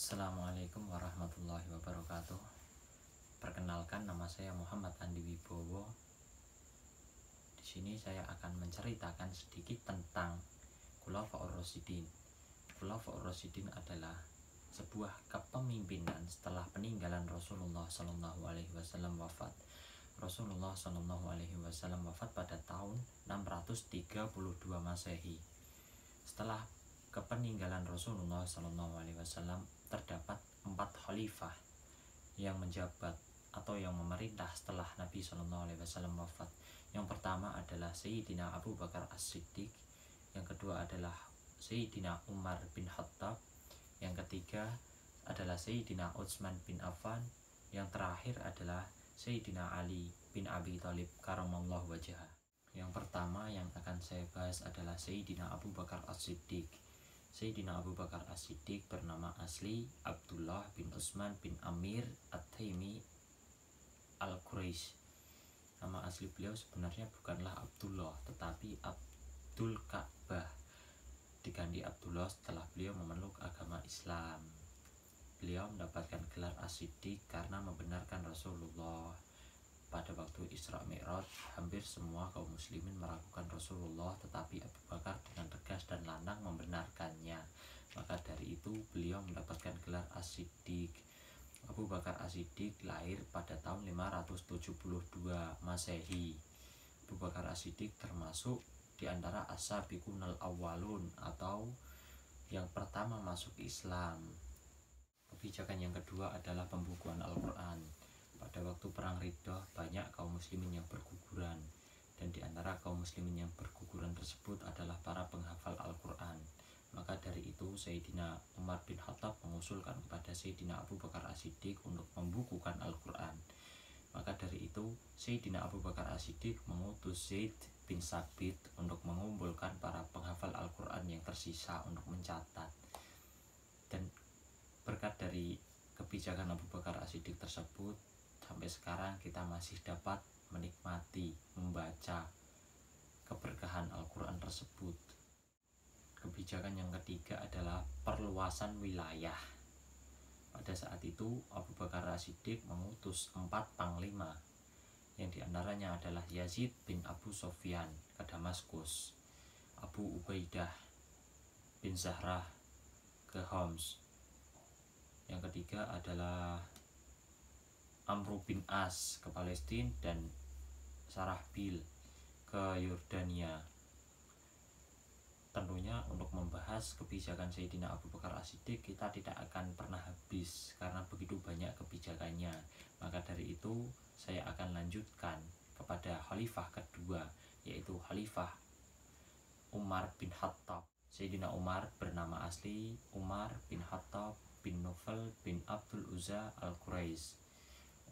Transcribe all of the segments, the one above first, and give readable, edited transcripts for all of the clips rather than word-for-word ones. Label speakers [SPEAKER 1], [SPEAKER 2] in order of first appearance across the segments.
[SPEAKER 1] Assalamualaikum warahmatullahi wabarakatuh. Perkenalkan, nama saya Muhammad Andi Wibowo. Di sini saya akan menceritakan sedikit tentang Khulafaur Rasyidin. Khulafaur Rasyidin adalah sebuah kepemimpinan setelah peninggalan Rasulullah SAW wafat. Rasulullah SAW wafat pada tahun 632 Masehi. Setelah kepeninggalan Rasulullah SAW terdapat 4 khalifah yang menjabat atau yang memerintah setelah Nabi SAW wafat. Yang pertama adalah Sayyidina Abu Bakar As-Siddiq, yang kedua adalah Sayyidina Umar bin Khattab, yang ketiga adalah Sayyidina Utsman bin Affan, yang terakhir adalah Sayyidina Ali bin Abi Thalib karamallahu wajhah. Yang pertama yang akan saya bahas adalah Sayyidina Abu Bakar As-Siddiq. Sayyidina Abu Bakar As-Siddiq bernama asli Abdullah bin Utsman bin Amir At-Taimi Al-Quraisy. Nama asli beliau sebenarnya bukanlah Abdullah, tetapi Abdul Ka'bah, diganti Abdullah setelah beliau memeluk agama Islam. Beliau mendapatkan gelar As-Siddiq karena membenarkan Rasulullah. Pada waktu Isra Mi'raj, hampir semua kaum muslimin meragukan Rasulullah, tetapi Abu Bakar dengan tegas dan lantang membenarkannya. Maka dari itu beliau mendapatkan gelar As-Siddiq. Abu Bakar As-Siddiq lahir pada tahun 572 Masehi. Abu Bakar As-Siddiq termasuk di antara as-sabiqunal awwalun atau yang pertama masuk Islam. Kebijakan yang kedua adalah pembukuan Al-Quran. Pada waktu perang Riddah, banyak kaum muslimin yang berguguran, dan di antara kaum muslimin yang berguguran tersebut adalah para penghafal Al-Quran. Maka dari itu Sayyidina Umar bin Khattab mengusulkan kepada Sayyidina Abu Bakar As-Siddiq untuk membukukan Al-Quran. Maka dari itu Sayyidina Abu Bakar As-Siddiq mengutus Zaid bin Sabit untuk mengumpulkan para penghafal Al-Quran yang tersisa untuk mencatat. Dan berkat dari kebijakan Abu Bakar As-Siddiq tersebut, sampai sekarang kita masih dapat menikmati, membaca keberkahan Al-Quran tersebut. Kebijakan yang ketiga adalah perluasan wilayah. Pada saat itu Abu Bakar As-Siddiq mengutus 4 panglima, yang diantaranya adalah Yazid bin Abu Sofyan ke Damaskus, Abu Ubaidah bin Zahrah ke Homs, yang ketiga adalah Amr bin As ke Palestina, dan Sarahbil ke Yordania. Tentunya untuk membahas kebijakan Sayyidina Abu Bakar As-Siddiq kita tidak akan pernah habis karena begitu banyak kebijakannya. Maka dari itu saya akan lanjutkan kepada khalifah kedua, yaitu khalifah Umar bin Khattab. Sayyidina Umar bernama asli Umar bin Khattab bin Nufal bin Abdul Uzza Al-Quraisy.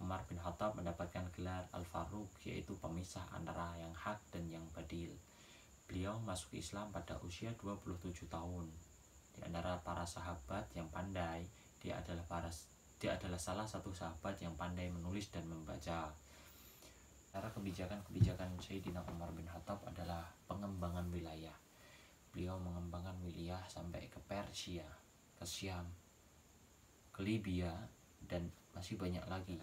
[SPEAKER 1] Umar bin Khattab mendapatkan gelar Al-Faruq, yaitu pemisah antara yang hak dan yang badil. Beliau masuk Islam pada usia 27 tahun. Di antara para sahabat yang pandai, dia adalah salah satu sahabat yang pandai menulis dan membaca. Cara kebijakan-kebijakan Sayyidina Umar bin Khattab adalah pengembangan wilayah. Beliau mengembangkan wilayah sampai ke Persia, ke Syam, ke Libya, dan masih banyak lagi.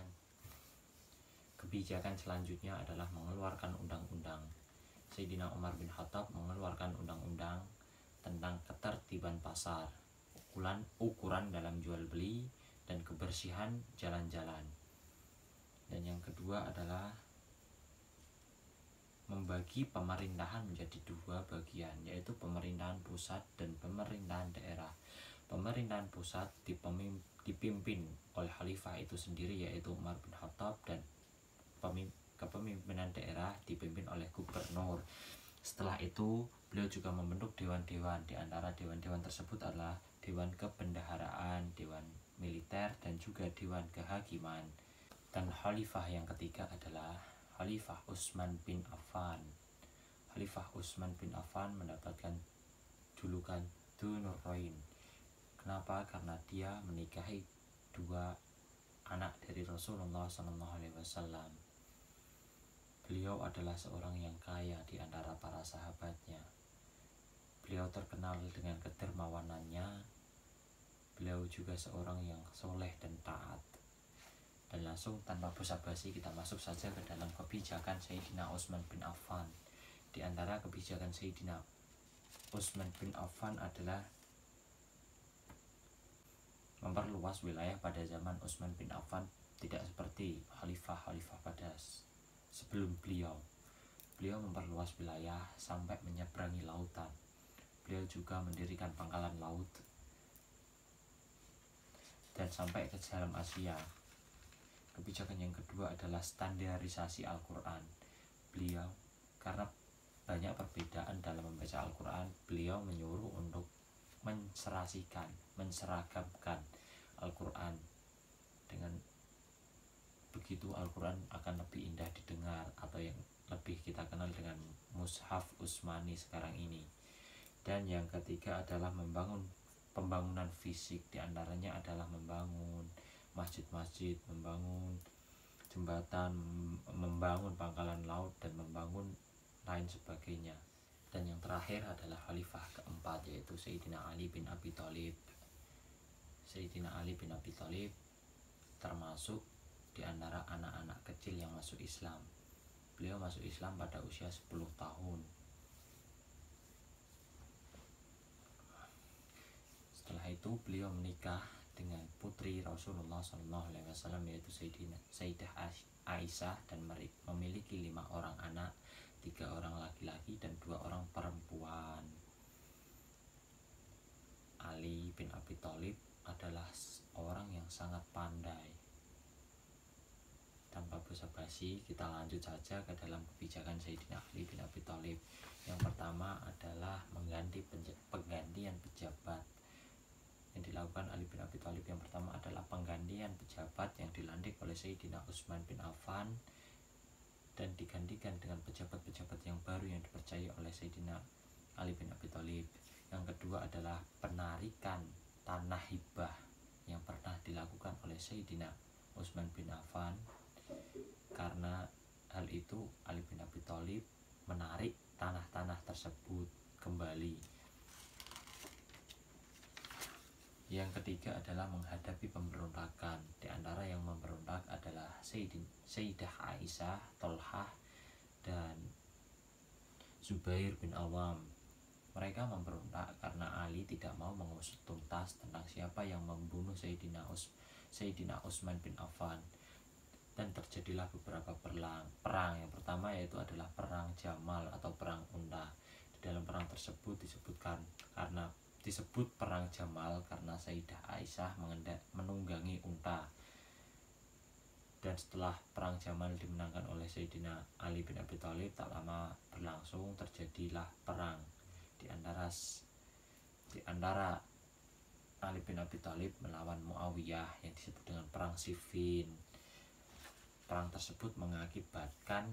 [SPEAKER 1] Kebijakan selanjutnya adalah mengeluarkan undang-undang. Sayyidina Umar bin Khattab mengeluarkan undang-undang tentang ketertiban pasar, ukuran dalam jual beli, dan kebersihan jalan-jalan. Dan yang kedua adalah membagi pemerintahan menjadi 2 bagian, yaitu pemerintahan pusat dan pemerintahan daerah. Pemerintahan pusat dipimpin oleh khalifah itu sendiri, yaitu Umar bin Khattab, dan kepemimpinan daerah dipimpin oleh gubernur. Setelah itu beliau juga membentuk dewan-dewan. Di antara dewan-dewan tersebut adalah dewan kebendaharaan, dewan militer, dan juga dewan kehakiman. Dan khalifah yang ketiga adalah Khalifah Utsman bin Affan. Khalifah Utsman bin Affan mendapatkan julukan Dzunurain. Kenapa? Karena dia menikahi 2 anak dari Rasulullah SAW. Beliau adalah seorang yang kaya di antara para sahabatnya. Beliau terkenal dengan kedermawanannya. Beliau juga seorang yang soleh dan taat. Dan langsung tanpa basa-basi kita masuk saja ke dalam kebijakan Sayyidina Utsman bin Affan. Di antara kebijakan Sayyidina Utsman bin Affan adalah memperluas wilayah. Pada zaman Utsman bin Affan tidak seperti khalifah-khalifah pada sebelum beliau. Beliau memperluas wilayah sampai menyeberangi lautan. Beliau juga mendirikan pangkalan laut dan sampai ke dalam Asia. Kebijakan yang kedua adalah standarisasi Al-Quran. Beliau, karena banyak perbedaan dalam membaca Al-Quran, beliau menyuruh untuk menseragamkan Al-Quran. Dengan begitu Al-Quran akan lebih indah didengar, atau yang lebih kita kenal dengan Mushaf Utsmani sekarang ini. Dan yang ketiga adalah pembangunan fisik. Di antaranya adalah membangun masjid-masjid, membangun jembatan, membangun pangkalan laut, dan membangun lain sebagainya. Dan yang terakhir adalah khalifah keempat, yaitu Sayyidina Ali bin Abi Thalib. Sayyidina Ali bin Abi Thalib termasuk di antara anak-anak kecil yang masuk Islam. Beliau masuk Islam pada usia 10 tahun. Setelah itu beliau menikah dengan putri Rasulullah SAW, yaitu Sayyidah Aisyah, dan memiliki 5 orang anak, 3 orang laki-laki dan 2 orang perempuan. Ali bin Abi Thalib adalah orang yang sangat pandai. Tanpa basa-basi kita lanjut saja ke dalam kebijakan Sayyidina Ali bin Abi Thalib. Yang pertama adalah penggantian pejabat. Yang dilakukan Ali bin Abi Thalib yang pertama adalah penggantian pejabat yang dilantik oleh Sayyidina Utsman bin Affan dan digantikan dengan pejabat-pejabat yang baru yang dipercaya oleh Sayyidina Ali bin Abi Thalib. Yang kedua adalah penarikan tanah hibah yang pernah dilakukan oleh Sayyidina Utsman bin Affan. Karena hal itu Ali bin Abi Thalib menarik tanah-tanah tersebut kembali. Yang ketiga adalah menghadapi pemberontakan. Di antara yang memberontak adalah Sayyidah Aisyah, Tolhah, dan Zubair bin Awam. Mereka memberontak karena Ali tidak mau mengusut tuntas tentang siapa yang membunuh Sayyidina Utsman bin Affan. Dan terjadilah beberapa perang. Yang pertama yaitu adalah perang Jamal atau perang unta. Di dalam perang tersebut disebut perang Jamal karena Sayyidah Aisyah menunggangi unta. Dan setelah perang Jamal dimenangkan oleh Sayyidina Ali bin Abi Thalib, tak lama berlangsung terjadilah perang di antara Ali bin Abi Thalib melawan Muawiyah yang disebut dengan perang Siffin. Perang tersebut mengakibatkan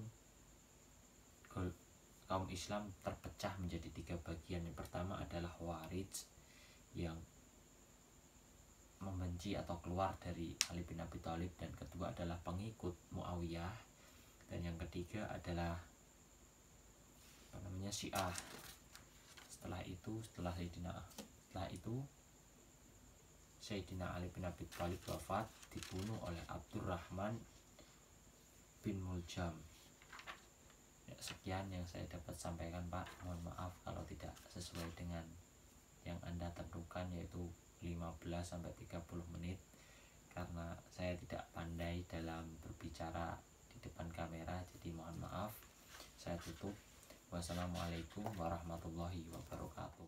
[SPEAKER 1] kaum Islam terpecah menjadi 3 bagian. Yang pertama adalah Khawarij yang membenci atau keluar dari Ali bin Abi Thalib, dan kedua adalah pengikut Muawiyah, dan yang ketiga adalah Syiah. Setelah itu Sayyidina Ali bin Abi Thalib wafat, dibunuh oleh Abdurrahman bin Muljam. Sekian yang saya dapat sampaikan, Pak. Mohon maaf kalau tidak sesuai dengan yang Anda tentukan, yaitu 15-30 menit, karena saya tidak pandai dalam berbicara di depan kamera, jadi mohon maaf. Saya tutup. Wassalamualaikum warahmatullahi wabarakatuh.